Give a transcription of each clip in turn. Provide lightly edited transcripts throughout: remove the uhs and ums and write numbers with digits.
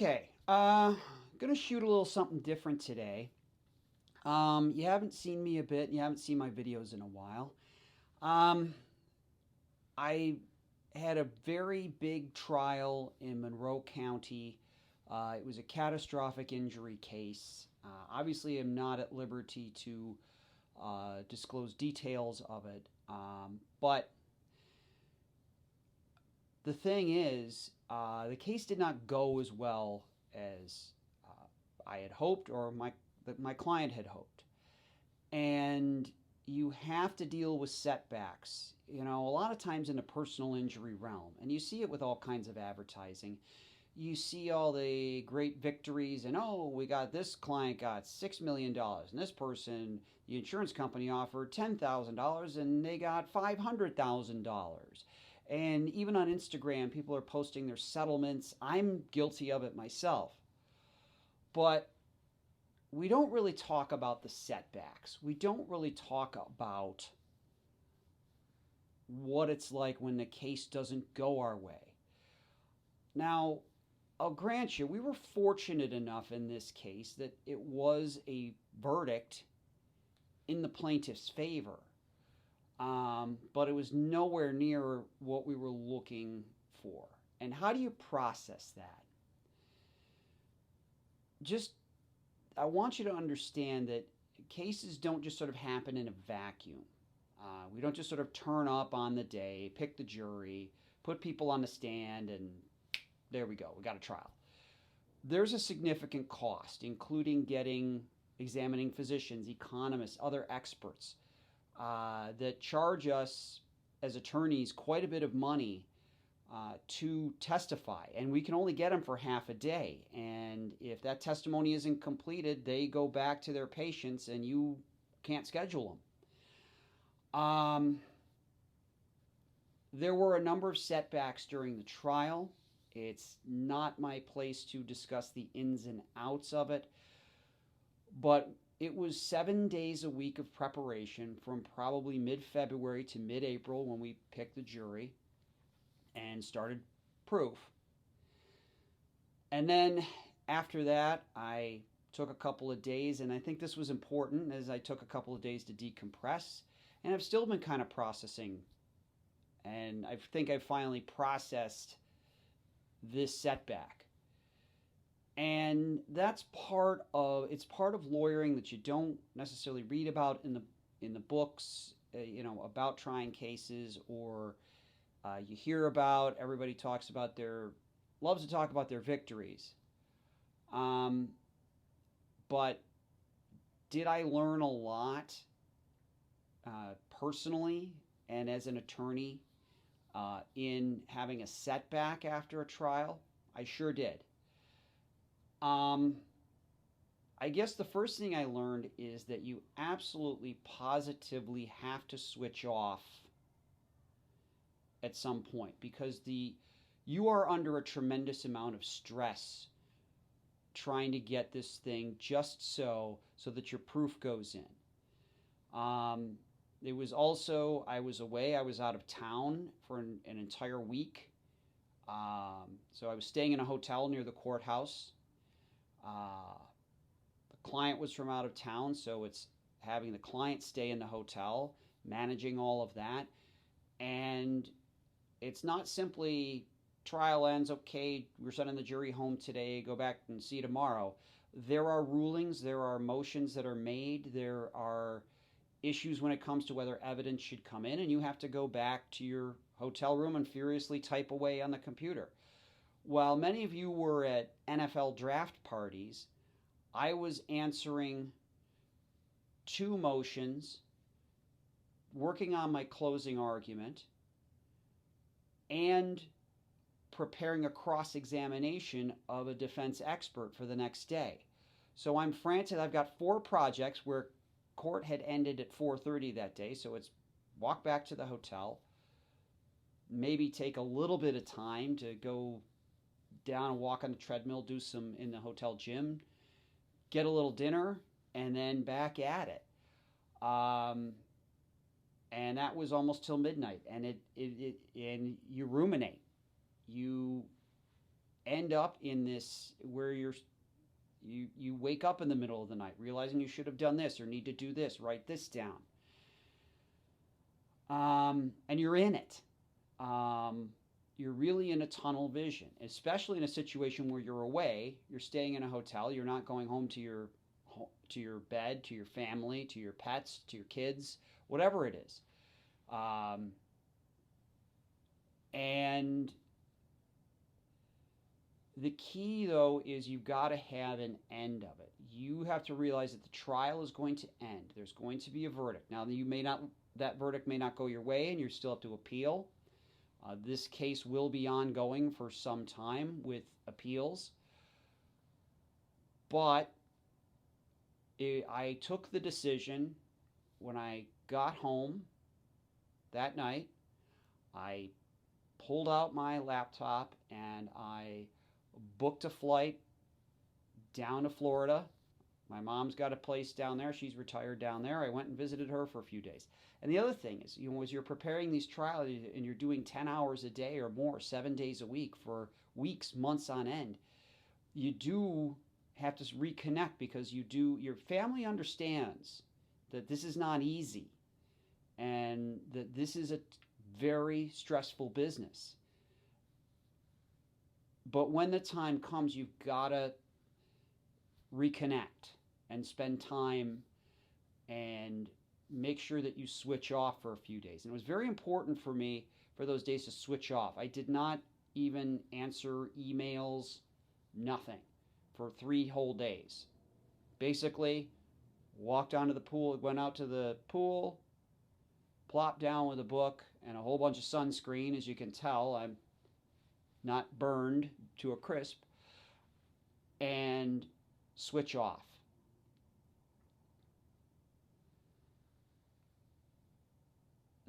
Okay, gonna shoot a little something different today. You haven't seen me a bit, and you haven't seen my videos in a while. Um, I had a very big trial in Monroe County. It was a catastrophic injury case. Obviously, I'm not at liberty to disclose details of it, but the thing is, the case did not go as well as I had hoped, or my client had hoped. And you have to deal with setbacks. You know, a lot of times in the personal injury realm, and you see it with all kinds of advertising. You see all the great victories, and oh, we got this client got $6 million, and this person, the insurance company offered $10,000, and they got $500,000. And even on Instagram, people are posting their settlements. I'm guilty of it myself. But we don't really talk about the setbacks. We don't really talk about what it's like when the case doesn't go our way. Now, I'll grant you, we were fortunate enough in this case that it was a verdict in the plaintiff's favor. But it was nowhere near what we were looking for. And how do you process that? Just, I want you to understand that cases don't just sort of happen in a vacuum. We don't just sort of turn up on the day, pick the jury, put people on the stand, and there we go, we got a trial. There's a significant cost, including getting examining physicians, economists, other experts that charge us as attorneys quite a bit of money to testify. And we can only get them for half a day. And if that testimony isn't completed, they go back to their patients and you can't schedule them. There were a number of setbacks during the trial. It's not my place to discuss the ins and outs of it, but it was 7 days a week of preparation from probably mid-February to mid-April when we picked the jury and started proof. And then after that, I took a couple of days, and I think this was important as I took a couple of days to decompress. And I've still been kind of processing, and I think I've finally processed this setback. And that's part of lawyering that you don't necessarily read about in the books, about trying cases, or you hear about. Everybody loves to talk about their victories. Um, but did I learn a lot personally and as an attorney in having a setback after a trial? I sure did. Um, I guess the first thing I learned is that you absolutely positively have to switch off at some point because you are under a tremendous amount of stress trying to get this thing just so that your proof goes in. It was also, I was away, I was out of town for an entire week. So I was staying in a hotel near the courthouse. The client was from out of town, so it's having the client stay in the hotel, managing all of that. And it's not simply trial ends, okay, we're sending the jury home today, go back and see tomorrow. There are rulings, there are motions that are made, there are issues when it comes to whether evidence should come in, and you have to go back to your hotel room and furiously type away on the computer. While many of you were at NFL draft parties, I was answering two motions, working on my closing argument, and preparing a cross-examination of a defense expert for the next day. So I'm frantic. I've got 4 projects where court had ended at 4:30 that day, so it's walk back to the hotel, maybe take a little bit of time to go down and walk on the treadmill, do some in the hotel gym, get a little dinner, and then back at it. Um, and that was almost till midnight. And and you ruminate, you end up in this where you wake up in the middle of the night realizing you should have done this or need to do this, write this down, and you're in it. You're really in a tunnel vision, especially in a situation where you're away, you're staying in a hotel, you're not going home to your bed, to your family, to your pets, to your kids, whatever it is. And the key, though, is you've got to have an end of it. You have to realize that the trial is going to end. There's going to be a verdict. Now, that verdict may not go your way, and you still have to appeal. This case will be ongoing for some time with appeals. But I took the decision when I got home that night. I pulled out my laptop and I booked a flight down to Florida. My mom's got a place down there. She's retired down there. I went and visited her for a few days. And the other thing is, as you're preparing these trials and you're doing 10 hours a day or more, 7 days a week for weeks, months on end, you do have to reconnect because your family understands that this is not easy and that this is a very stressful business. But when the time comes, you've got to reconnect and spend time and make sure that you switch off for a few days. And it was very important for me for those days to switch off. I did not even answer emails, nothing, for 3 whole days. Basically, walked onto the pool, went out to the pool, plopped down with a book and a whole bunch of sunscreen. As you can tell, I'm not burned to a crisp, and switch off.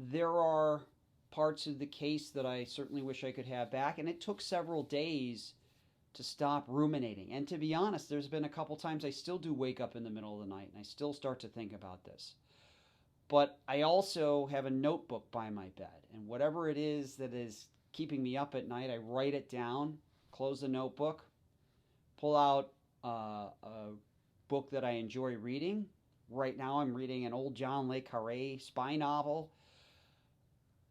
There are parts of the case that I certainly wish I could have back, and it took several days to stop ruminating. And to be honest, there's been a couple times I still do wake up in the middle of the night and I still start to think about this. But I also have a notebook by my bed, and whatever it is that is keeping me up at night, I write it down, close the notebook, pull out a book that I enjoy reading. Right now I'm reading an old John Le Carre spy novel,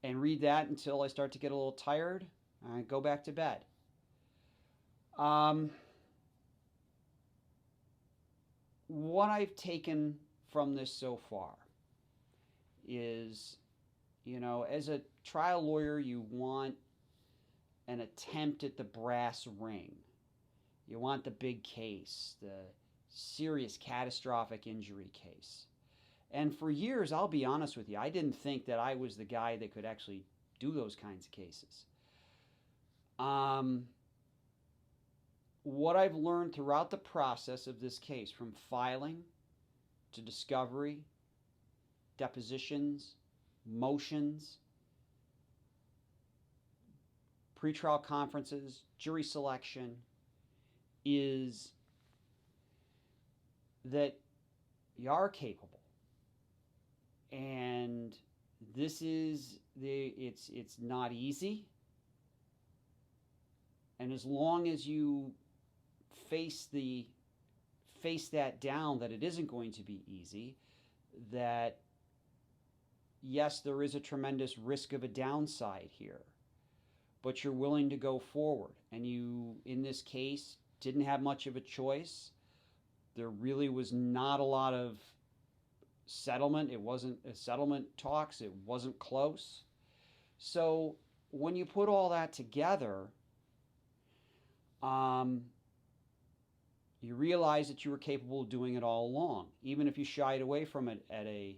and read that until I start to get a little tired. I go back to bed. What I've taken from this so far is, as a trial lawyer, you want an attempt at the brass ring. You want the big case, the serious catastrophic injury case. And for years, I'll be honest with you, I didn't think that I was the guy that could actually do those kinds of cases. What I've learned throughout the process of this case, from filing to discovery, depositions, motions, pretrial conferences, jury selection, is that you are capable. And this is it's not easy. And as long as you face that down, that it isn't going to be easy, that yes, there is a tremendous risk of a downside here, but you're willing to go forward. And you, in this case, didn't have much of a choice. There really was not a lot of settlement. It wasn't a settlement talks. It wasn't close. So when you put all that together, you realize that you were capable of doing it all along, even if you shied away from it at a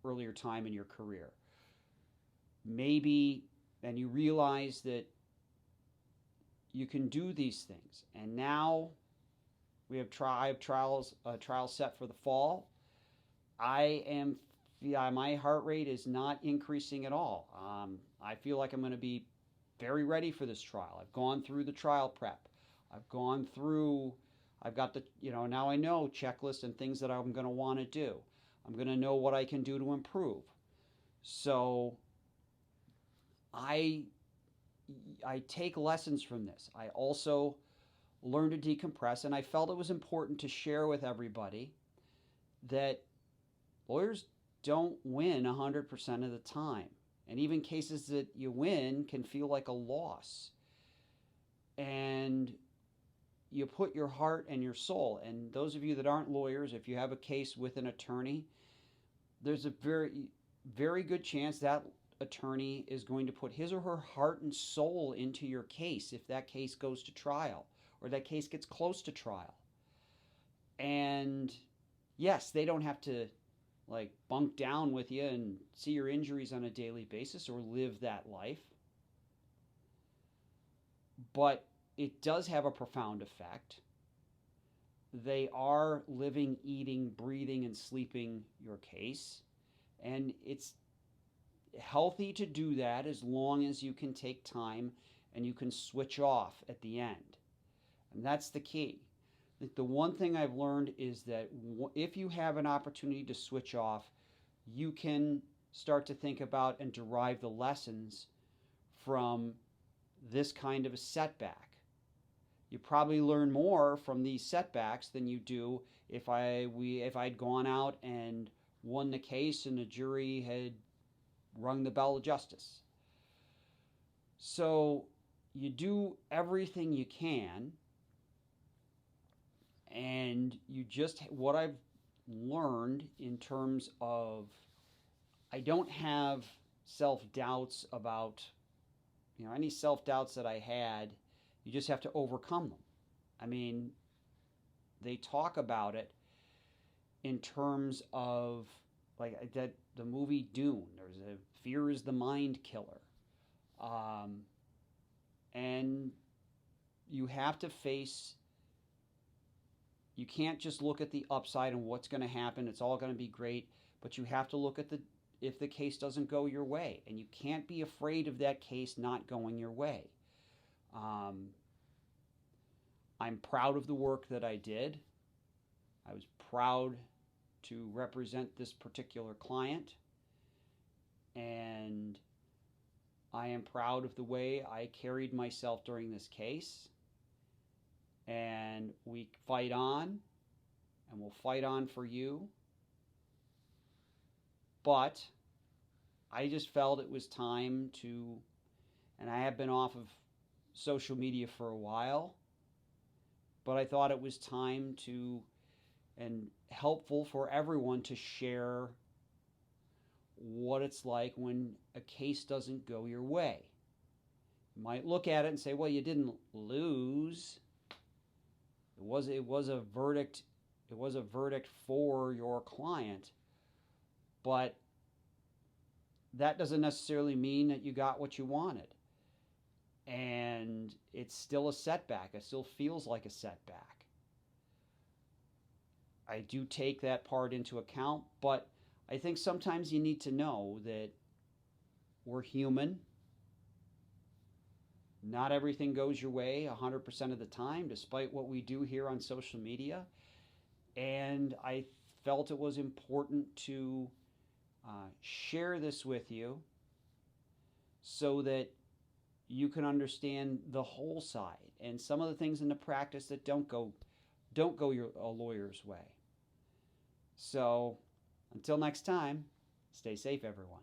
earlier time in your career. Maybe, and you realize that you can do these things. And now we have trials set for the fall. My heart rate is not increasing at all. I feel like I'm going to be very ready for this trial. I've gone through the trial prep. I've got the, now I know checklists and things that I'm going to want to do. I'm going to know what I can do to improve. So I take lessons from this. I also learned to decompress, and I felt it was important to share with everybody that lawyers don't win 100% of the time. And even cases that you win can feel like a loss. And you put your heart and your soul. And those of you that aren't lawyers, if you have a case with an attorney, there's a very good chance that attorney is going to put his or her heart and soul into your case if that case goes to trial or that case gets close to trial. And yes, they don't have to like bunk down with you and see your injuries on a daily basis or live that life. But it does have a profound effect. They are living, eating, breathing, and sleeping your case. And it's healthy to do that as long as you can take time and you can switch off at the end. And that's the key. The one thing I've learned is that if you have an opportunity to switch off, you can start to think about and derive the lessons from this kind of a setback. You probably learn more from these setbacks than you do if I'd gone out and won the case and the jury had rung the bell of justice. So you do everything you can, and you just, what I've learned in terms of, I don't have self-doubts about, any self-doubts that I had, you just have to overcome them. I mean, they talk about it in terms of like that the movie Dune. There's a fear is the mind killer, and you have to face. You can't just look at the upside and what's going to happen. It's all going to be great, but you have to look at if the case doesn't go your way, and you can't be afraid of that case not going your way. I'm proud of the work that I did. I was proud to represent this particular client, and I am proud of the way I carried myself during this case. And we fight on, and we'll fight on for you. But I just felt it was time to, and I have been off of social media for a while, but I thought it was time to, and helpful for everyone to share what it's like when a case doesn't go your way. You might look at it and say, well, you didn't lose. It was a verdict. It was a verdict for your client, but that doesn't necessarily mean that you got what you wanted. And it's still a setback. It still feels like a setback. I do take that part into account, but I think sometimes you need to know that we're human. Not everything goes your way 100% of the time, despite what we do here on social media. And I felt it was important to share this with you so that you can understand the whole side and some of the things in the practice that don't go a lawyer's way. So until next time, stay safe, everyone.